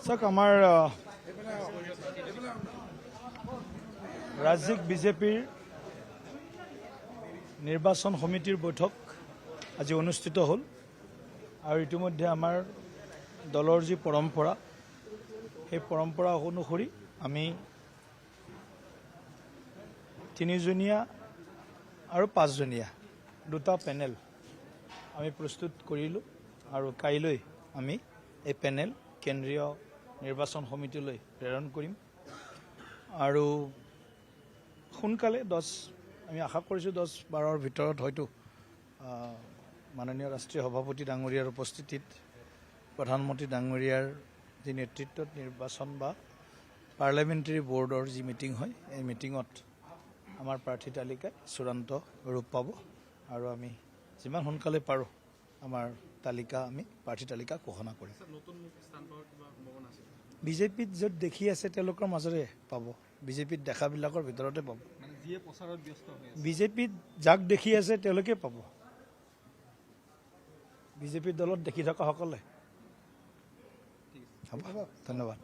চাওক আমাৰ ৰাজ্যিক বিজেপিৰ নিৰ্বাচন সমিতিৰ বৈঠক আজি অনুষ্ঠিত হ'ল আৰু ইতিমধ্যে আমাৰ দলৰ যি পৰম্পৰা সেই পৰম্পৰা অনুসৰি আমি 3জনীয়া আৰু 5জনীয়া দুটা পেনেল আমি প্ৰস্তুত কৰিলোঁ আৰু কাইলৈ আমি এই পেনেল কেন্দ্ৰীয় নিৰ্বাচন সমিতিলৈ প্ৰেৰণ কৰিম আৰু সোনকালে আমি আশা কৰিছোঁ 10-12ৰ ভিতৰত হয়তো মাননীয় ৰাষ্ট্ৰীয় সভাপতি ডাঙৰীয়াৰ উপস্থিতিত প্ৰধানমন্ত্ৰী ডাঙৰীয়াৰ যি নেতৃত্বত নিৰ্বাচন বা পাৰ্লামেণ্টাৰী বৰ্ডৰ যি মিটিং হয় এই মিটিঙত আমাৰ প্ৰাৰ্থী তালিকাই চূড়ান্ত ৰূপ পাব আৰু আমি যিমান সোনকালে পাৰোঁ আমাৰ প্ৰাৰ্থী তালিকা ঘোষণা কৰিম। বিজেপিত য'ত দেখি আছে তেওঁলোকৰ মাজৰে পাব, বিজেপিত দেখাবিলাকৰ ভিতৰতে পাব। বিজেপিত যাক দেখি আছে তেওঁলোকে পাব, বিজেপি দলত দেখি থকাসকলে। হ'ব, ধন্যবাদ।